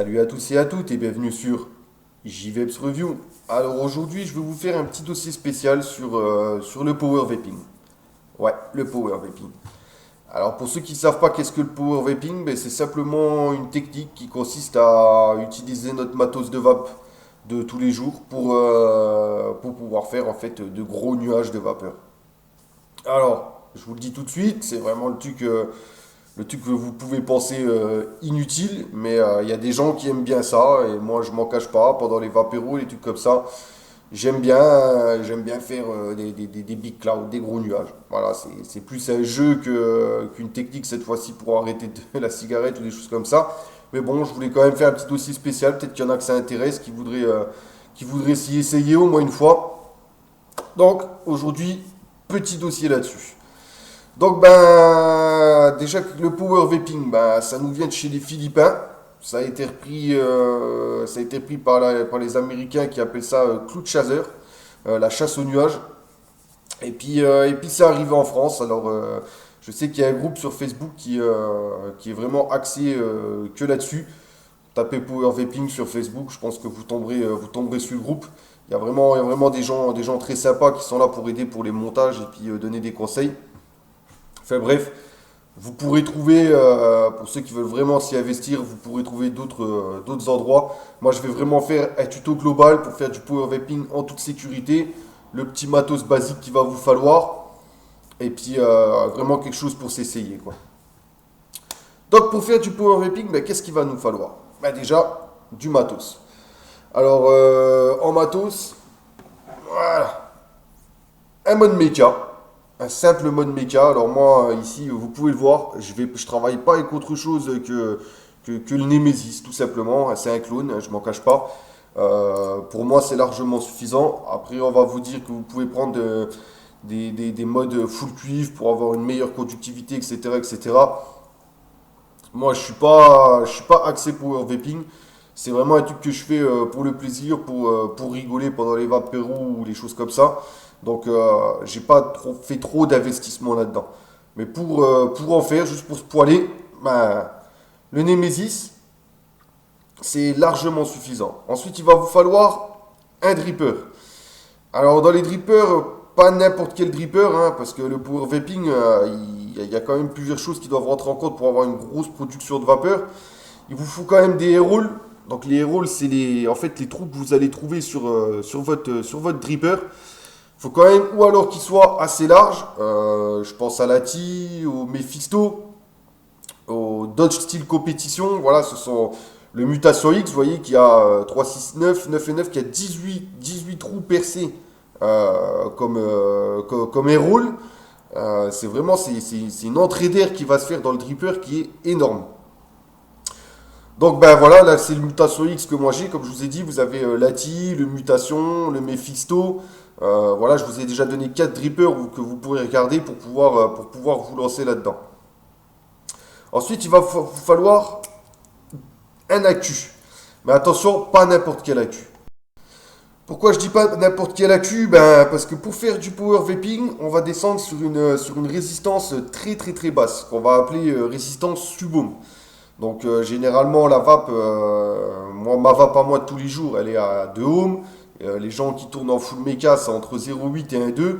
Salut à tous et à toutes et bienvenue sur JVEPS Review. Alors aujourd'hui, je vais vous faire un petit dossier spécial sur le power vaping. Ouais, le power vaping. Alors pour ceux qui ne savent pas qu'est-ce que le power vaping, ben, c'est simplement une technique qui consiste à utiliser notre matos de vape de tous les jours pour pouvoir faire en fait de gros nuages de vapeur. Alors, je vous le dis tout de suite, c'est vraiment le truc que vous pouvez penser inutile, mais il y a des gens qui aiment bien ça, et moi je m'en cache pas, pendant les vapéros, les trucs comme ça, j'aime bien faire des big clouds, des gros nuages. Voilà, c'est plus un jeu qu'une technique cette fois-ci pour arrêter la cigarette ou des choses comme ça. Mais bon, je voulais quand même faire un petit dossier spécial, peut-être qu'il y en a que ça intéresse, qui voudraient s'y essayer au moins une fois. Donc aujourd'hui, petit dossier là-dessus. Donc, déjà que le power vaping, ça nous vient de chez les Philippins. Ça a été repris par les Américains qui appellent ça cloud chaser, la chasse aux nuages. Et puis c'est arrivé en France. Alors, je sais qu'il y a un groupe sur Facebook qui est vraiment axé que là-dessus. Tapez power vaping sur Facebook, je pense que vous tomberez sur le groupe. Il y a vraiment des gens très sympas qui sont là pour aider pour les montages et puis donner des conseils. Enfin bref, vous pourrez trouver, pour ceux qui veulent vraiment s'y investir, vous pourrez trouver d'autres endroits. Moi, je vais vraiment faire un tuto global pour faire du power vaping en toute sécurité. Le petit matos basique qu'il va vous falloir. Et puis, vraiment quelque chose pour s'essayer, quoi. Donc, pour faire du power vaping, qu'est-ce qu'il va nous falloir? Déjà, du matos. Alors, en matos, voilà, un mode méca. Un simple mode méca. Alors moi, ici, vous pouvez le voir, je travaille pas avec autre chose que le Nemesis, tout simplement. C'est un clone, je m'en cache pas. Pour moi, c'est largement suffisant. Après, on va vous dire que vous pouvez prendre des modes full cuivre pour avoir une meilleure conductivité, etc., etc. Moi, je suis pas axé power vaping. C'est vraiment un truc que je fais pour le plaisir, pour rigoler pendant les vapéros ou les choses comme ça. Donc, j'ai pas fait trop d'investissement là-dedans. Mais pour en faire, juste pour se poiler, le Nemesis, c'est largement suffisant. Ensuite, il va vous falloir un dripper. Alors, dans les drippers, pas n'importe quel dripper, hein, parce que le power vaping, il y a quand même plusieurs choses qui doivent rentrer en compte pour avoir une grosse production de vapeur. Il vous faut quand même des air-rolls. Donc les air-rolls, c'est en fait les trous que vous allez trouver sur votre dripper. Il faut quand même, ou alors qu'il soit assez large. Je pense à l'ATI, au Mephisto, au Dodge Steel Competition. Voilà, ce sont le Mutation X, vous voyez, qui a 3, 6, 9, 9 et 9, qui a 18 trous percés comme air-roll. C'est une entrée d'air qui va se faire dans le dripper qui est énorme. Donc voilà, là c'est le Mutation X que moi j'ai, comme je vous ai dit, vous avez l'ATI, le Mutation, le Mephisto. Voilà, je vous ai déjà donné 4 drippers que vous pourrez regarder pour pouvoir vous lancer là-dedans. Ensuite, il va vous falloir un accu. Mais attention, pas n'importe quel accu. Pourquoi je dis pas n'importe quel accu? Parce que pour faire du power vaping, on va descendre sur une résistance très très très basse, qu'on va appeler résistance subohm. Donc généralement la vape, ma vape à moi de tous les jours, elle est à 2 ohms. Les gens qui tournent en full mecha, c'est entre 0,8 et 1,2.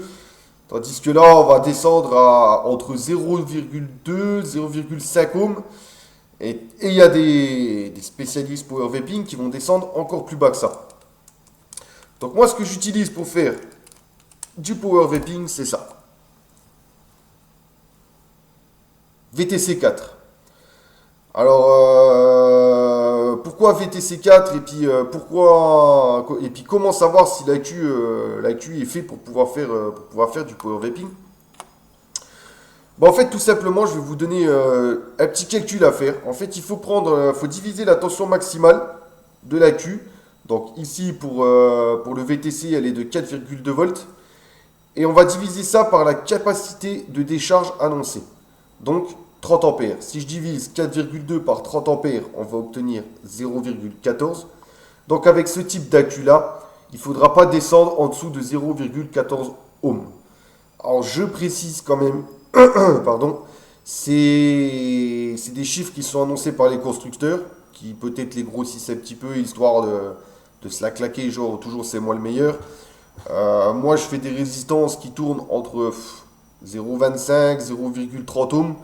Tandis que là, on va descendre entre 0,2 et 0,5 ohms. Et il y a des spécialistes power vaping qui vont descendre encore plus bas que ça. Donc moi, ce que j'utilise pour faire du power vaping, c'est ça. VTC4. Alors, pourquoi VTC4 et puis comment savoir si l'accu est fait pour pouvoir faire du power vaping? En fait, tout simplement, je vais vous donner un petit calcul à faire. En fait, faut diviser la tension maximale de l'accu. Donc ici, pour le VTC, elle est de 4,2 volts. Et on va diviser ça par la capacité de décharge annoncée. Donc 30 ampères. Si je divise 4,2 par 30 ampères, on va obtenir 0,14. Donc avec ce type d'accu là, il ne faudra pas descendre en dessous de 0,14 ohms. Alors je précise quand même, pardon, c'est des chiffres qui sont annoncés par les constructeurs. qui peut-être les grossissent un petit peu, histoire de se la claquer, genre toujours c'est moi le meilleur. Moi, je fais des résistances qui tournent entre 0,25, 0,30 ohms.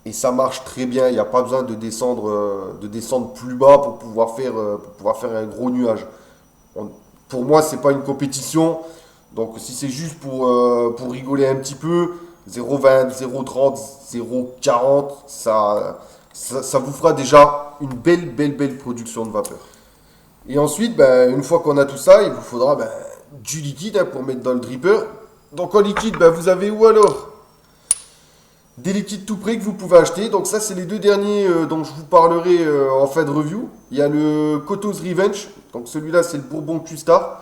Et ça marche très bien. Il n'y a pas besoin de descendre plus bas pour pouvoir faire un gros nuage. Pour moi, c'est pas une compétition. Donc, si c'est juste pour rigoler un petit peu, 0,20, 0,30, 0,40, ça vous fera déjà une belle production de vapeur. Et ensuite, ben, une fois qu'on a tout ça, il vous faudra ben, du liquide hein, pour mettre dans le dripper. Donc en liquide, ben, vous avez où alors? Des liquides tout prêts que vous pouvez acheter. Donc ça, c'est les deux derniers dont je vous parlerai en fin de review. Il y a le Koto's Revenge. Donc celui-là, c'est le Bourbon Custard.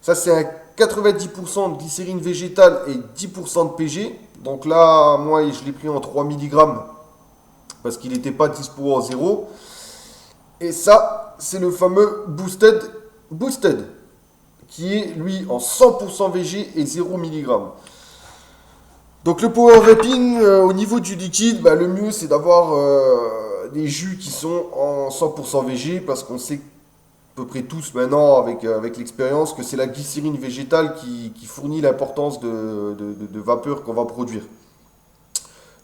Ça, c'est un 90% de glycérine végétale et 10% de PG. Donc là, moi, je l'ai pris en 3 mg parce qu'il n'était pas dispo en zéro. Et ça, c'est le fameux Boosted, qui est lui en 100% VG et 0 mg. Donc le power vaping, au niveau du liquide, bah, le mieux c'est d'avoir des jus qui sont en 100% VG parce qu'on sait à peu près tous maintenant avec l'expérience que c'est la glycérine végétale qui fournit l'importance de vapeur qu'on va produire.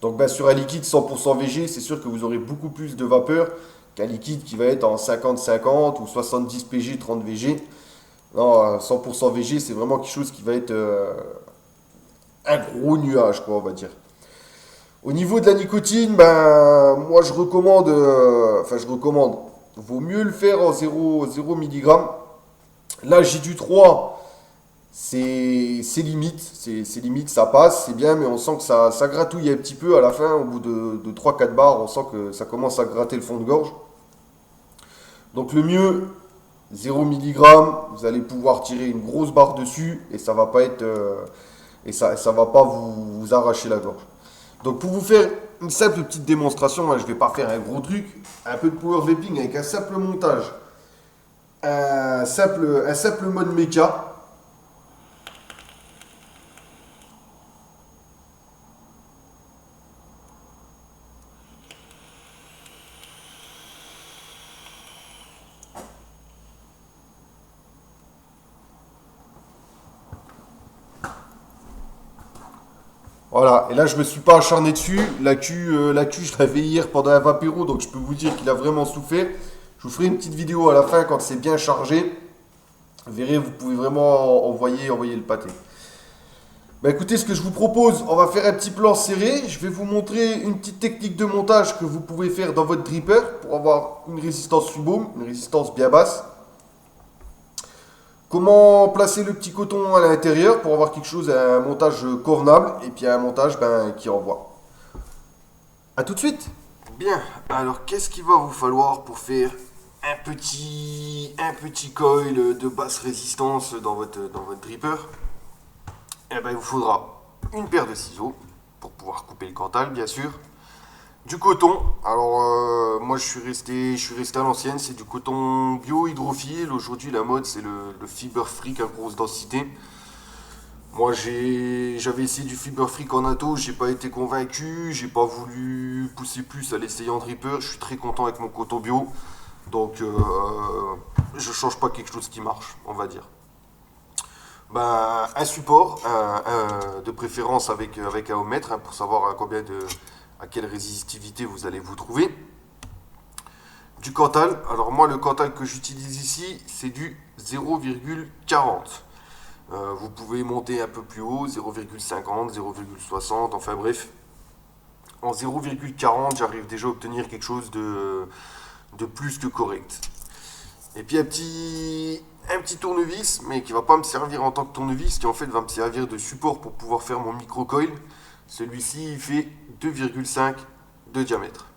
Donc bah, sur un liquide 100% VG, c'est sûr que vous aurez beaucoup plus de vapeur qu'un liquide qui va être en 50-50 ou 70 PG, 30 VG. Non, 100% VG, c'est vraiment quelque chose qui va être un gros nuage, quoi, on va dire. Au niveau de la nicotine, ben, moi je recommande, vaut mieux le faire en 0 mg. Là, j'ai du 3, c'est limite, c'est limite, ça passe, c'est bien, mais on sent que ça gratouille un petit peu à la fin, au bout de 3-4 barres, on sent que ça commence à gratter le fond de gorge. Donc le mieux, 0 mg, vous allez pouvoir tirer une grosse barre dessus et ça va pas être ça va pas vous arracher la gorge. Donc pour vous faire une simple petite démonstration, moi, je vais pas faire un gros truc, un peu de power vaping avec un simple montage, un simple mode méca. Voilà, et là je me suis pas acharné dessus. La Q je l'avais hier pendant un vapéro, donc je peux vous dire qu'il a vraiment souffert. Je vous ferai une petite vidéo à la fin quand c'est bien chargé. Vous verrez, vous pouvez vraiment envoyer le pâté. Bah écoutez, ce que je vous propose, on va faire un petit plan serré. Je vais vous montrer une petite technique de montage que vous pouvez faire dans votre dripper pour avoir une résistance subôme, une résistance bien basse. Comment placer le petit coton à l'intérieur pour avoir quelque chose, un montage convenable et puis un montage ben, qui envoie. A tout de suite. Bien, alors qu'est-ce qu'il va vous falloir pour faire un petit coil de basse résistance dans votre dripper? Eh ben, il vous faudra une paire de ciseaux pour pouvoir couper le Cantal, bien sûr. Du coton. Alors, moi, je suis resté à l'ancienne. C'est du coton bio hydrophile. Aujourd'hui, la mode, c'est le Fiber Freak à grosse densité. Moi, j'avais essayé du Fiber Freak en ato. J'ai pas été convaincu. J'ai pas voulu pousser plus à l'essayer en dripper. Je suis très content avec mon coton bio. Donc, je change pas quelque chose qui marche, on va dire. Ben, un support, de préférence avec un ohmmètre hein, pour savoir à quelle résistivité vous allez vous trouver. Du Cantal, alors moi le Cantal que j'utilise ici c'est du 0,40. Vous pouvez monter un peu plus haut, 0,50, 0,60, enfin bref. En 0,40 j'arrive déjà à obtenir quelque chose de plus que correct. Et puis un petit tournevis, mais qui va pas me servir en tant que tournevis, qui en fait va me servir de support pour pouvoir faire mon micro-coil. Celui-ci il fait 2,5 de diamètre.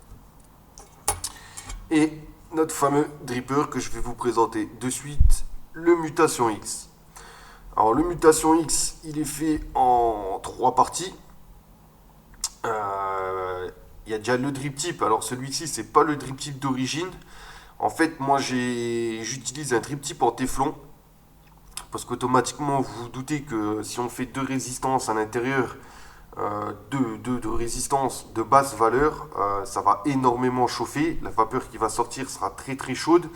Et notre fameux dripper que je vais vous présenter de suite, le Mutation X. Alors le Mutation X, il est fait en 3 parties. Il y a déjà le drip tip. Alors celui-ci, c'est pas le drip tip d'origine. En fait, moi j'utilise un drip tip en téflon. Parce qu'automatiquement, vous vous doutez que si on fait deux résistances à l'intérieur, de résistance de basse valeur, ça va énormément chauffer. La vapeur qui va sortir sera très très chaude.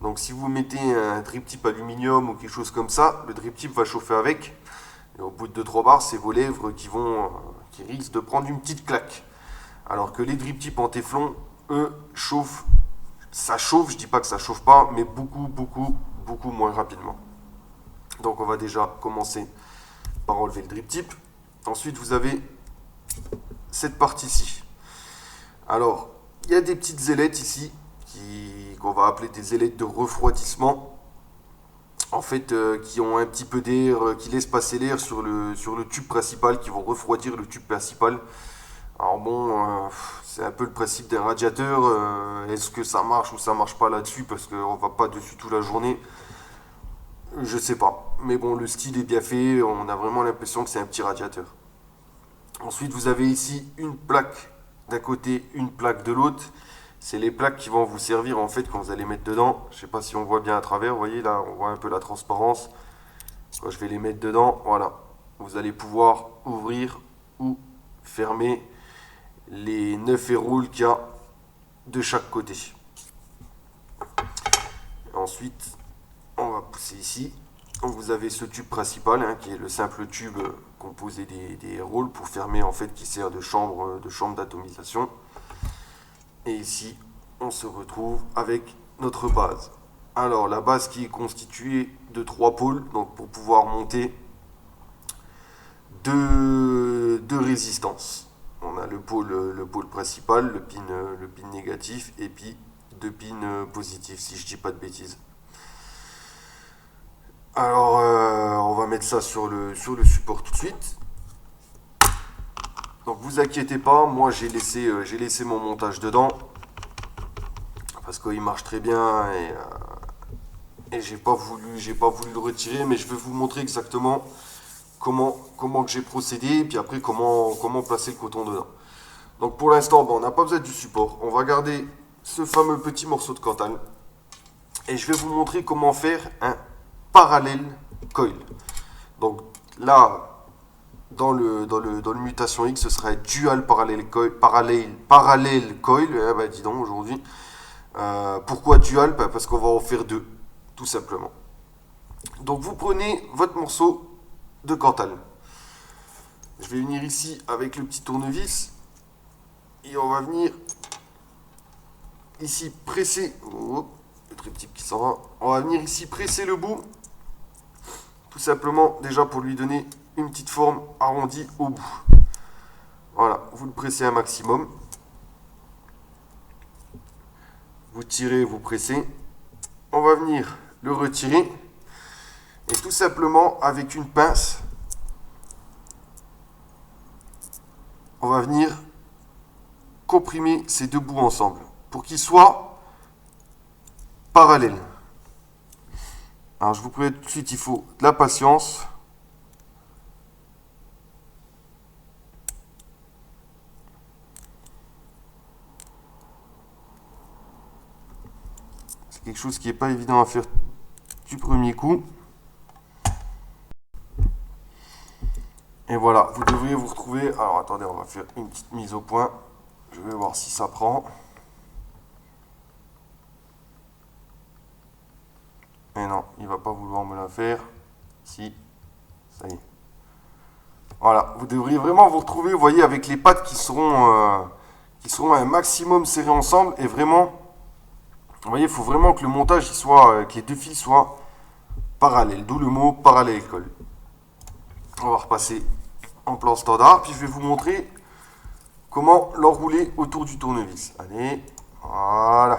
Donc si vous mettez un drip tip aluminium ou quelque chose comme ça, le drip tip va chauffer avec. Et au bout de 2-3 bars, c'est vos lèvres qui risquent de prendre une petite claque. Alors que les drip tips en téflon, eux, chauffent. Ça chauffe, je dis pas que ça chauffe pas, mais beaucoup moins rapidement. Donc on va déjà commencer par enlever le drip tip. Ensuite, vous avez cette partie-ci. Alors, il y a des petites ailettes ici qu'on va appeler des ailettes de refroidissement. En fait, qui ont un petit peu d'air, qui laissent passer l'air sur le tube principal, qui vont refroidir le tube principal. Alors bon, c'est un peu le principe d'un radiateur. Est-ce que ça marche ou ça marche pas là-dessus parce qu'on va pas dessus toute la journée? Je sais pas. Mais bon, le style est bien fait. On a vraiment l'impression que c'est un petit radiateur. Ensuite, vous avez ici une plaque d'un côté, une plaque de l'autre. C'est les plaques qui vont vous servir en fait quand vous allez mettre dedans. Je sais pas si on voit bien à travers. Vous voyez là, on voit un peu la transparence. Quand je vais les mettre dedans, voilà. Vous allez pouvoir ouvrir ou fermer les 9 roules qu'il y a de chaque côté. Ensuite, on va pousser ici. Donc vous avez ce tube principal qui est le simple tube composé des roules pour fermer en fait qui sert de chambre d'atomisation. Et ici, on se retrouve avec notre base. Alors la base qui est constituée de 3 pôles, donc pour pouvoir monter deux résistances. On a le pôle principal, le pin négatif, et puis 2 pins positifs, si je dis pas de bêtises. Alors, on va mettre ça sur le support tout de suite. Donc, vous inquiétez pas, moi j'ai laissé mon montage dedans parce qu'il marche très bien et j'ai pas voulu le retirer, mais je vais vous montrer exactement comment que j'ai procédé, et puis après comment placer le coton dedans. Donc pour l'instant, on n'a pas besoin du support. On va garder ce fameux petit morceau de cantal. Et je vais vous montrer comment faire un parallèle coil. Donc là, dans le mutation X, ce sera dual parallèle coil. Parallèle coil, dis donc aujourd'hui. Pourquoi dual? Parce qu'on va en faire 2, tout simplement. Donc vous prenez votre morceau de cantal. Je vais venir ici avec le petit tournevis et on va venir ici presser. Le trip tip qui s'en va. On va venir ici presser le bout, tout simplement déjà pour lui donner une petite forme arrondie au bout. Voilà, vous le pressez un maximum. Vous tirez, vous pressez. On va venir le retirer. Et tout simplement, avec une pince, on va venir comprimer ces 2 bouts ensemble pour qu'ils soient parallèles. Alors, je vous préviens tout de suite, il faut de la patience. C'est quelque chose qui n'est pas évident à faire du premier coup. Et voilà, vous devriez vous retrouver. Alors attendez, on va faire une petite mise au point. Je vais voir si ça prend. Mais non, il va pas vouloir me la faire. Si, ça y est. Voilà, vous devriez vraiment vous retrouver, vous voyez, avec les pattes qui seront un maximum serrées ensemble. Et vraiment, vous voyez, il faut vraiment que le montage que les 2 fils soient parallèles. D'où le mot parallèle colle. On va repasser en plan standard, puis je vais vous montrer comment l'enrouler autour du tournevis. Allez, voilà,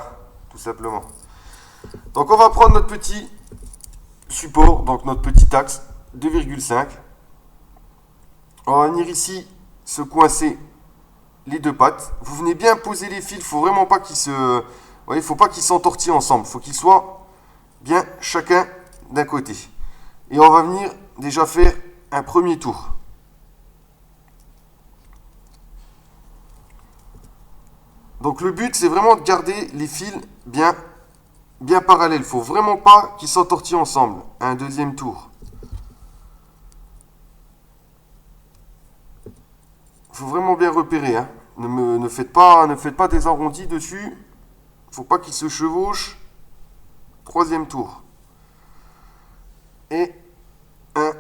tout simplement. Donc on va prendre notre petit support, donc notre petit axe 2,5. On va venir ici se coincer les 2 pattes. Vous venez bien poser les fils, il ne faut vraiment pas qu'ils faut pas qu'ils s'entortillent ensemble, il faut qu'ils soient bien chacun d'un côté. Et on va venir déjà faire un premier tour. Donc le but, c'est vraiment de garder les fils bien parallèles. Il ne faut vraiment pas qu'ils s'entortillent ensemble. Un deuxième tour. Il faut vraiment bien repérer. Hein. Ne faites pas des arrondis dessus. Faut pas qu'il se chevauche. Troisième tour. Et un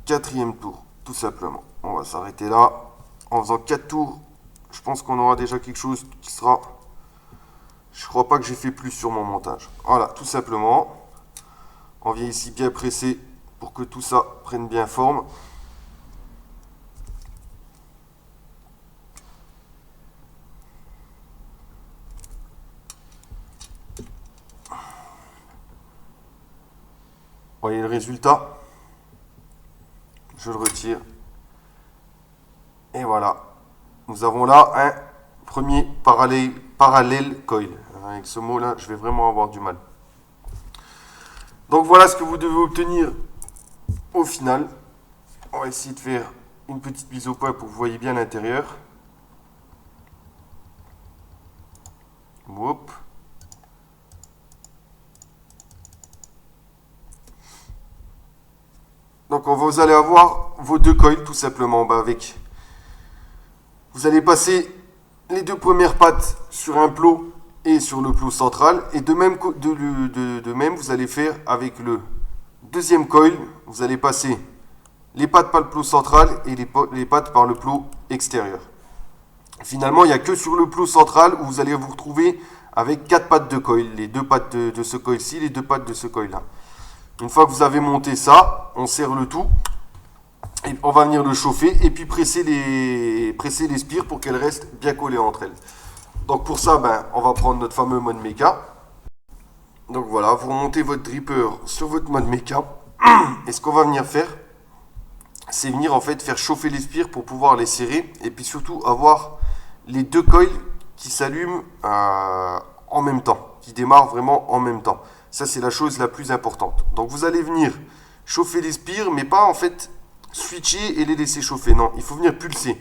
quatrième tour, tout simplement. On va s'arrêter là. En faisant 4 tours, je pense qu'on aura déjà quelque chose qui sera... Je crois pas que j'ai fait plus sur mon montage. Voilà, tout simplement. On vient ici bien presser pour que tout ça prenne bien forme. Voyez le résultat. Je le retire. Et voilà. Nous avons là un premier parallèle coil. Avec ce mot-là, je vais vraiment avoir du mal. Donc voilà ce que vous devez obtenir au final. On va essayer de faire une petite mise au point pour que vous voyez bien l'intérieur. Hop. Donc vous allez avoir vos deux coils tout simplement. Vous allez passer les deux premières pattes sur un plot et sur le plot central. Et de même, vous allez faire avec le deuxième coil. Vous allez passer les pattes par le plot central et les pattes par le plot extérieur. Finalement, il n'y a que sur le plot central où vous allez vous retrouver avec 4 pattes de coil. Les deux pattes de ce coil-ci, les deux pattes de ce coil-là. Une fois que vous avez monté ça, on serre le tout. Et on va venir le chauffer et puis presser les spires pour qu'elles restent bien collées entre elles. Donc pour ça, on va prendre notre fameux mode méca. Donc voilà, vous remontez votre dripper sur votre mode méca. Et ce qu'on va venir faire, c'est venir en fait faire chauffer les spires pour pouvoir les serrer. Et puis surtout avoir les deux coils qui s'allument en même temps, qui démarrent vraiment en même temps. Ça, c'est la chose la plus importante. Donc vous allez venir chauffer les spires, mais pas en fait switcher et les laisser chauffer. Non, il faut venir pulser.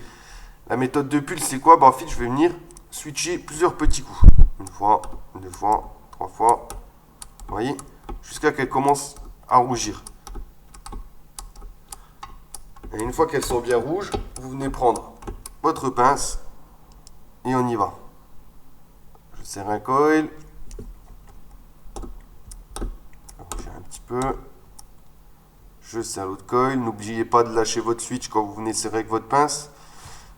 La méthode de pulse, c'est quoi? En fait, je vais venir switcher plusieurs petits coups. Une fois, deux fois, trois fois. Vous voyez? Jusqu'à qu'elles commencent à rougir. Et une fois qu'elles sont bien rouges, vous venez prendre votre pince et on y va. Je serre un coil. Un petit peu. Je serre l'autre coil. N'oubliez pas de lâcher votre switch quand vous venez serrer avec votre pince.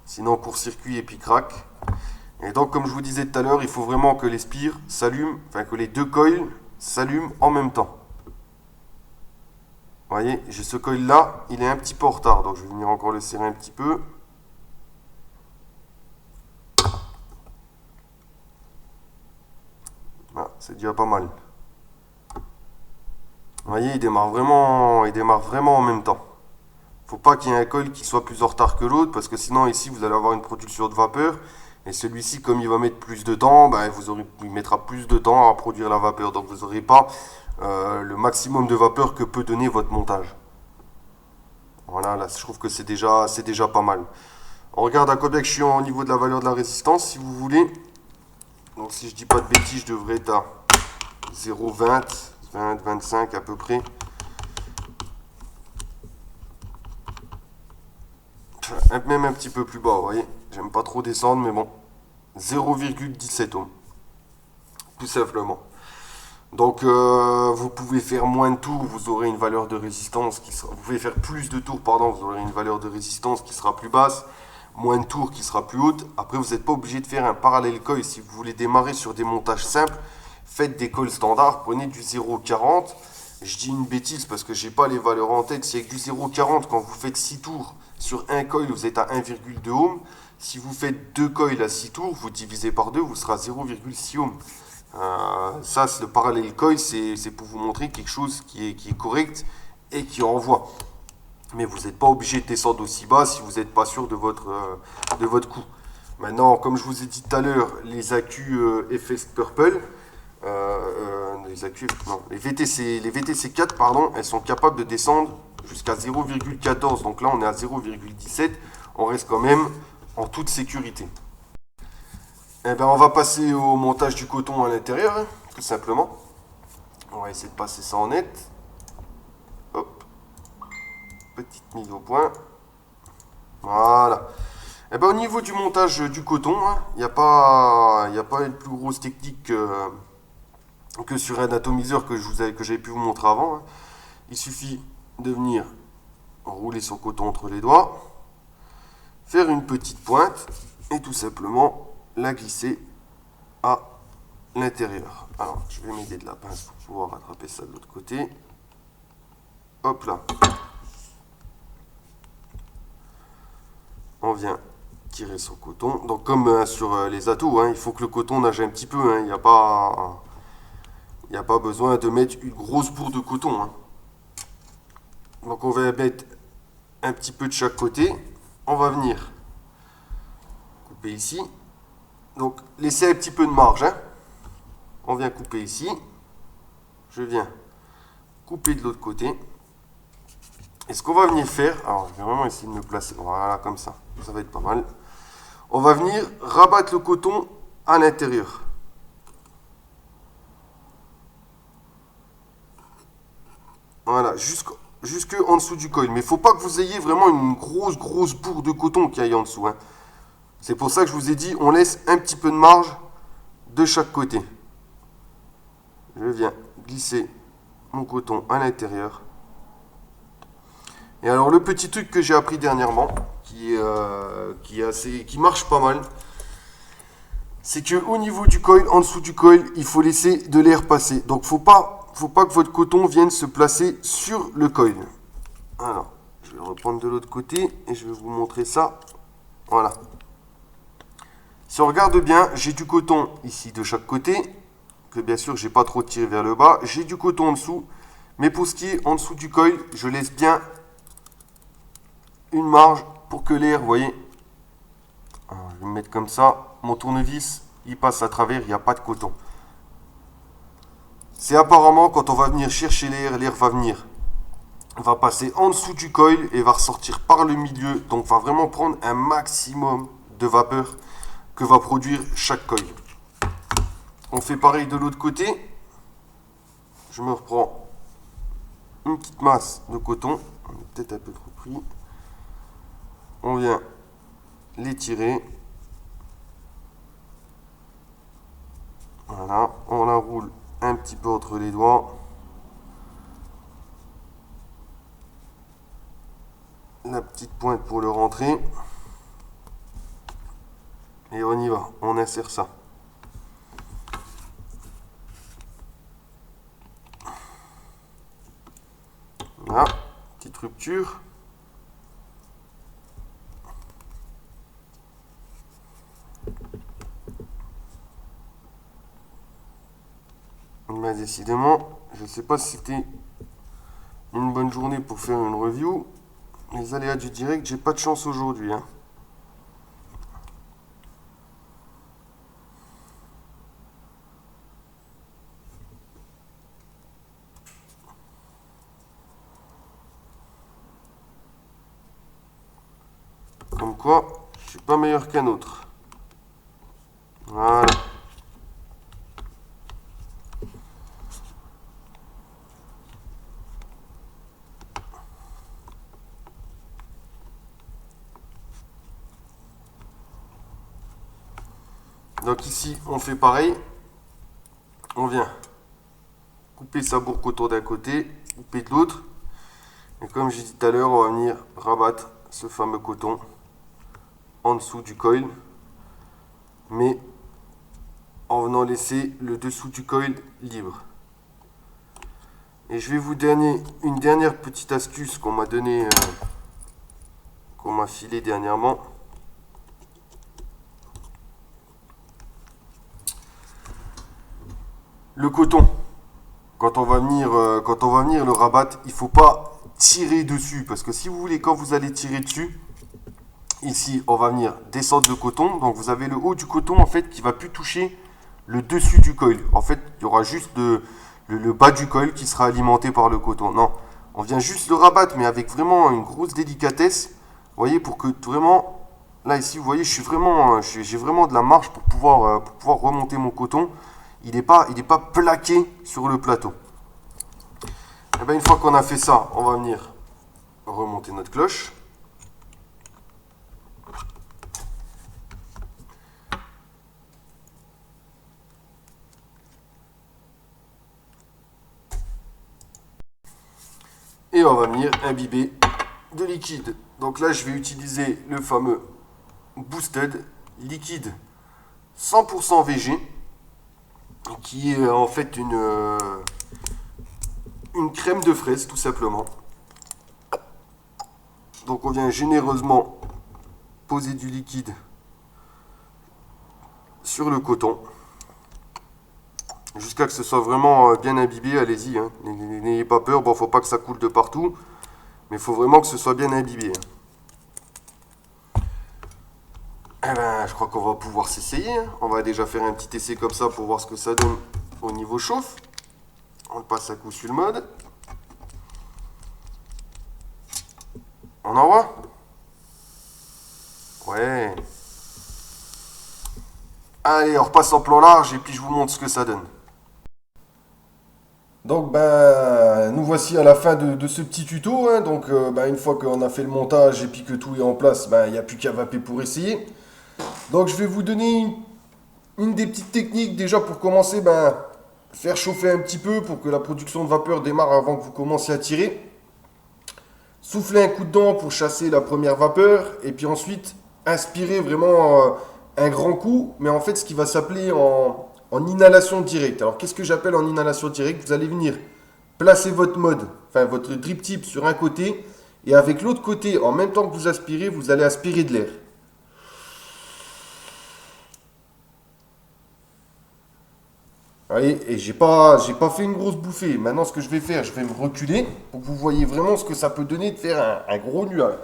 Sinon, court-circuit et puis craque. Et donc, comme je vous disais tout à l'heure, il faut vraiment que les spires s'allument, enfin que les deux coils s'allument en même temps. Vous voyez, j'ai ce coil là, il est un petit peu en retard. Donc, je vais venir encore le serrer un petit peu. Voilà, c'est déjà pas mal. Vous voyez, il démarre vraiment en même temps. Faut pas qu'il y ait un coil qui soit plus en retard que l'autre, parce que sinon ici vous allez avoir une production de vapeur, et celui-ci comme il va mettre plus de temps, il mettra plus de temps à produire la vapeur, donc vous n'aurez pas le maximum de vapeur que peut donner votre montage. Voilà, là je trouve que c'est déjà pas mal. On regarde à combien que je suis au niveau de la valeur de la résistance, si vous voulez. Donc si je dis pas de bêtises, je devrais être à 0,20, 20, 25 à peu près. Même un petit peu plus bas, vous voyez. J'aime pas trop descendre, mais bon. 0,17 ohms. Tout simplement. Donc, vous pouvez faire moins de tours, vous aurez une valeur de résistance qui sera... Vous pouvez faire plus de tours, pardon, vous aurez une valeur de résistance qui sera plus basse. Moins de tours qui sera plus haute. Après, vous n'êtes pas obligé de faire un parallèle coil. Si vous voulez démarrer sur des montages simples, faites des coils standards, prenez du 0,40. Je dis une bêtise parce que je n'ai pas les valeurs en tête. Si avec du 0,40, quand vous faites 6 tours sur un coil, vous êtes à 1,2 ohm. Si vous faites 2 coils à 6 tours, vous divisez par 2, vous serez à 0,6 ohm. Ça, c'est le parallèle coil, c'est pour vous montrer quelque chose qui est correct et qui envoie. Mais vous n'êtes pas obligé de descendre aussi bas si vous n'êtes pas sûr de votre coup. Maintenant, comme je vous ai dit tout à l'heure, les accus FS Purple, les VTC 4, pardon, elles sont capables de descendre jusqu'à 0,14. Donc là, on est à 0,17. On reste quand même en toute sécurité. Eh bien, on va passer au montage du coton à l'intérieur, hein, tout simplement. On va essayer de passer ça en net. Hop. Petite mise au point. Voilà. Et ben, au niveau du montage du coton, il n'y a pas une plus grosse technique que sur un atomiseur que j'avais pu vous montrer avant. Il suffit de venir rouler son coton entre les doigts, faire une petite pointe et tout simplement la glisser à l'intérieur. Alors, je vais m'aider de la pince pour pouvoir rattraper ça de l'autre côté. Hop là. On vient tirer son coton. Donc comme sur les atos, il faut que le coton nage un petit peu. Il n'y a pas besoin de mettre une grosse bourre de coton. Donc on va mettre un petit peu de chaque côté. On va venir couper ici. Donc laissez un petit peu de marge. On vient couper ici. Je viens couper de l'autre côté. Et ce qu'on va venir faire, alors je vais vraiment essayer de me placer, voilà, comme ça va être pas mal. On va venir rabattre le coton à l'intérieur. Voilà, jusque en dessous du coil. Mais il ne faut pas que vous ayez vraiment une grosse bourre de coton qui aille en dessous. C'est pour ça que je vous ai dit, on laisse un petit peu de marge de chaque côté. Je viens glisser mon coton à l'intérieur. Et alors le petit truc que j'ai appris dernièrement, qui marche pas mal, c'est que au niveau du coil, en dessous du coil, il faut laisser de l'air passer. Donc faut pas que votre coton vienne se placer sur le coil. Alors, je vais reprendre de l'autre côté et je vais vous montrer ça. Voilà. Si on regarde bien, j'ai du coton ici de chaque côté, que bien sûr j'ai pas trop tiré vers le bas. J'ai du coton en dessous, mais pour ce qui est en dessous du coil, je laisse bien une marge pour que l'air, vous voyez, alors, je vais me mettre comme ça, mon tournevis, il passe à travers, il n'y a pas de coton. C'est apparemment quand on va venir chercher l'air va passer en dessous du coil et va ressortir par le milieu, donc va vraiment prendre un maximum de vapeur que va produire chaque coil. On fait pareil de l'autre côté. Je me reprends une petite masse de coton, on est peut-être un peu trop pris. On vient l'étirer. Voilà, on la roule un petit peu entre les doigts. La petite pointe pour le rentrer. Et on y va, on insère ça. Voilà, petite rupture. Ben, décidément, je ne sais pas si c'était une bonne journée pour faire une review. Les aléas du direct, j'ai pas de chance aujourd'hui. Comme quoi, je suis pas meilleur qu'un autre. Voilà. Donc ici, on fait pareil. On vient couper sa bourre coton d'un côté, couper de l'autre. Et comme j'ai dit tout à l'heure, on va venir rabattre ce fameux coton en dessous du coil. Mais en venant laisser le dessous du coil libre. Et je vais vous donner une dernière petite astuce qu'on m'a donnée, qu'on m'a filé dernièrement. Le coton, quand on va venir le rabattre, il ne faut pas tirer dessus. Parce que si vous voulez, quand vous allez tirer dessus, ici, on va venir descendre le coton. Donc vous avez le haut du coton en fait qui ne va plus toucher le dessus du coil. En fait, il y aura juste le bas du coil qui sera alimenté par le coton. Non, on vient juste le rabattre, mais avec vraiment une grosse délicatesse. Vous voyez, pour que vraiment, là ici, vous voyez, j'ai vraiment de la marge pour pouvoir remonter mon coton. Il n'est pas plaqué sur le plateau. Et bien, une fois qu'on a fait ça, on va venir remonter notre cloche. Et on va venir imbiber de liquide. Donc là, je vais utiliser le fameux Boosted liquide 100% VG, qui est en fait une crème de fraise, tout simplement. Donc on vient généreusement poser du liquide sur le coton, jusqu'à que ce soit vraiment bien imbibé. Allez-y, hein. N'ayez pas peur. Bon, faut pas que ça coule de partout, mais il faut vraiment que ce soit bien imbibé. Eh ben, je crois qu'on va pouvoir s'essayer. On va déjà faire un petit essai comme ça pour voir ce que ça donne au niveau chauffe. On le passe à coup sur le mode. On envoie? Ouais. Allez, on repasse en plan large et puis je vous montre ce que ça donne. Donc nous voici à la fin de ce petit tuto, hein. Donc une fois qu'on a fait le montage et puis que tout est en place, il n'y a plus qu'à vaper pour essayer. Donc je vais vous donner une des petites techniques déjà pour commencer, faire chauffer un petit peu pour que la production de vapeur démarre avant que vous commenciez à tirer. Souffler un coup de dent pour chasser la première vapeur et puis ensuite inspirer vraiment un grand coup, mais en fait ce qui va s'appeler en inhalation directe. Alors qu'est-ce que j'appelle en inhalation directe? Vous allez venir placer votre mode, enfin votre drip tip sur un côté et avec l'autre côté, en même temps que vous aspirez, vous allez aspirer de l'air. Allez, et j'ai pas fait une grosse bouffée. Maintenant, ce que je vais faire, je vais me reculer pour que vous voyez vraiment ce que ça peut donner de faire un gros nuage.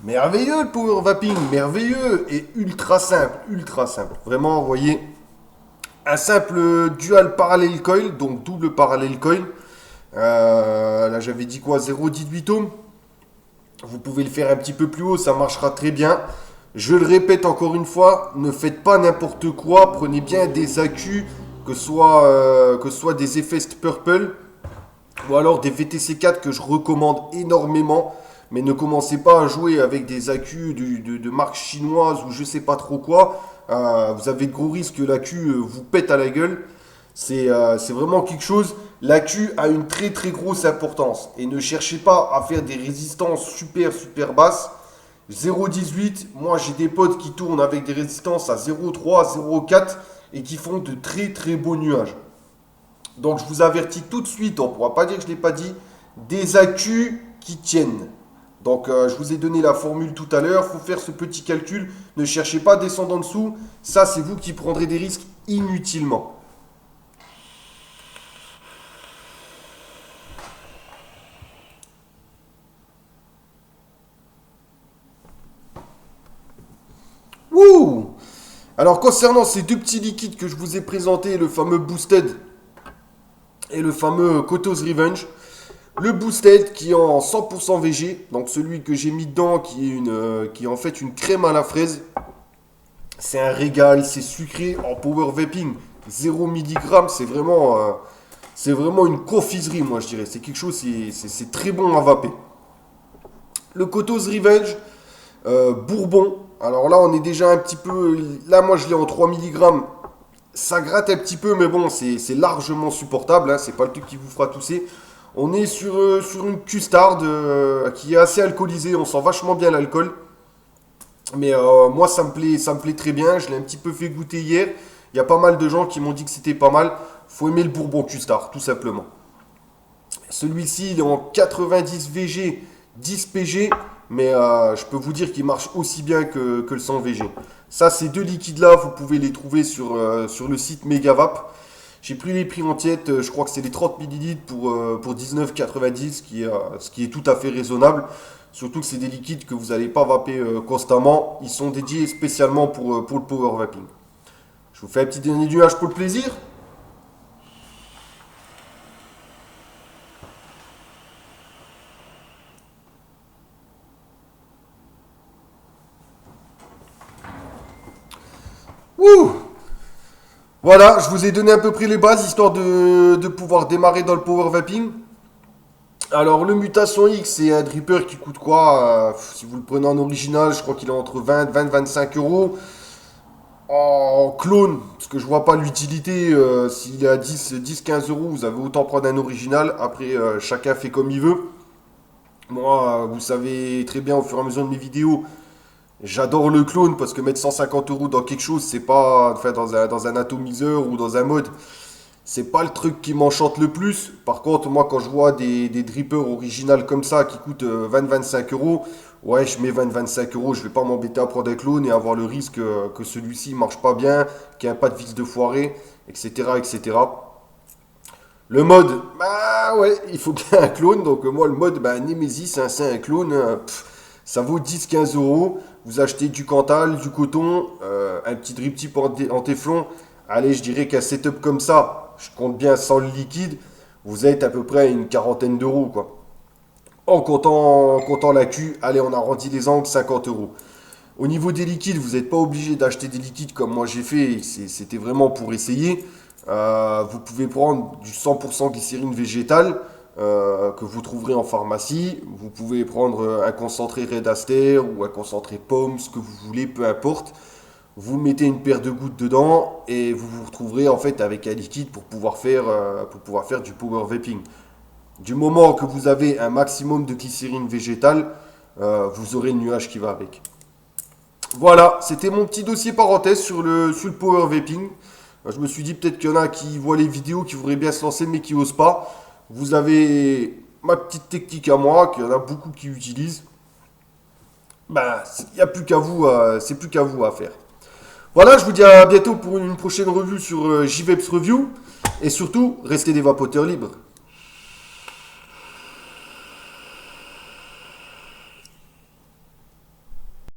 Merveilleux le power vaping, merveilleux et ultra simple, ultra simple. Vraiment, vous voyez, un simple dual parallel coil, donc double parallel coil. Là, j'avais dit quoi, 0,18 ohms. Vous pouvez le faire un petit peu plus haut, ça marchera très bien. Je le répète encore une fois, ne faites pas n'importe quoi. Prenez bien des accus, que ce soit des Effest Purple ou alors des VTC4 que je recommande énormément. Mais ne commencez pas à jouer avec des accus de marque chinoise ou je sais pas trop quoi. Vous avez de gros risques que l'accu vous pète à la gueule. C'est vraiment quelque chose. L'accu a une très très grosse importance. Et ne cherchez pas à faire des résistances super super basses. 0,18, moi j'ai des potes qui tournent avec des résistances à 0,3, 0,4 et qui font de très très beaux nuages. Donc je vous avertis tout de suite, on ne pourra pas dire que je ne l'ai pas dit, des accus qui tiennent. Donc je vous ai donné la formule tout à l'heure, il faut faire ce petit calcul, ne cherchez pas à descendre en dessous, ça c'est vous qui prendrez des risques inutilement. Wouh! Alors concernant ces deux petits liquides que je vous ai présentés, le fameux Boosted et le fameux Koto's Revenge, le Boosted qui est en 100% VG, donc celui que j'ai mis dedans qui est en fait une crème à la fraise. C'est un régal, c'est sucré en power vaping, 0 mg, c'est vraiment une confiserie moi je dirais. C'est quelque chose, c'est très bon à vaper. Le Koto's Revenge, bourbon. Alors là on est déjà un petit peu, là moi je l'ai en 3 mg. Ça gratte un petit peu mais bon c'est largement supportable, hein, c'est pas le truc qui vous fera tousser. On est sur une custard qui est assez alcoolisée, on sent vachement bien l'alcool. Mais moi ça me plaît très bien, je l'ai un petit peu fait goûter hier. Il y a pas mal de gens qui m'ont dit que c'était pas mal. Faut aimer le bourbon custard, tout simplement. Celui-ci il est en 90 VG, 10 PG, mais je peux vous dire qu'il marche aussi bien que le 100 VG. Ça, ces deux liquides-là, vous pouvez les trouver sur le site Megavap. J'ai pris les prix en tête, je crois que c'est les 30 millilitres pour 19,90, ce qui est tout à fait raisonnable. Surtout que c'est des liquides que vous n'allez pas vaper constamment. Ils sont dédiés spécialement pour le power vaping. Je vous fais un petit dernier nuage pour le plaisir. Wouh! Voilà, je vous ai donné à peu près les bases, histoire de pouvoir démarrer dans le power vaping. Alors, le Mutation X, c'est un dripper qui coûte quoi? Si vous le prenez en original, je crois qu'il est entre 25 euros. En clone, parce que je vois pas l'utilité, s'il est à 15 euros, vous avez autant prendre un original. Après, chacun fait comme il veut. Moi, vous savez très bien au fur et à mesure de mes vidéos, j'adore le clone parce que mettre 150 euros dans quelque chose, c'est pas, enfin, dans un atomiseur ou dans un mode, c'est pas le truc qui m'enchante le plus. Par contre, moi, quand je vois des drippers originales comme ça qui coûtent 20-25 euros, ouais, je mets 20-25 euros. Je vais pas m'embêter à prendre un clone et avoir le risque que celui-ci marche pas bien, qu'il n'y ait pas de vis de foiré, etc., etc. Le mode, bah ouais, il faut bien un clone. Donc, moi, le mode, bah, Nemesis, hein, c'est un clone. Ça vaut 10-15 euros. Vous achetez du Cantal, du coton, un petit drip tip en téflon. Allez, je dirais qu'un setup comme ça, je compte bien sans le liquide, vous êtes à peu près à une quarantaine d'euros, quoi. En comptant la Q, allez, on arrondit les angles, 50 euros. Au niveau des liquides, vous n'êtes pas obligé d'acheter des liquides comme moi j'ai fait, c'était vraiment pour essayer. Vous pouvez prendre du 100% glycérine végétale que vous trouverez en pharmacie. Vous pouvez prendre un concentré Red Aster ou un concentré pomme, ce que vous voulez, peu importe. Vous mettez une paire de gouttes dedans et vous vous retrouverez en fait avec un liquide pour pouvoir faire du power vaping. Du moment que vous avez un maximum de glycérine végétale, vous aurez le nuage qui va avec. Voilà, c'était mon petit dossier parenthèse sur le power vaping. Je me suis dit peut-être qu'il y en a qui voient les vidéos, qui voudraient bien se lancer mais qui n'osent pas. Vous avez ma petite technique à moi, qu'il y en a beaucoup qui utilisent. Ben, il n'y a plus qu'à vous, c'est plus qu'à vous à faire. Voilà, je vous dis à bientôt pour une prochaine revue sur JVeps Review. Et surtout, restez des vapoteurs libres.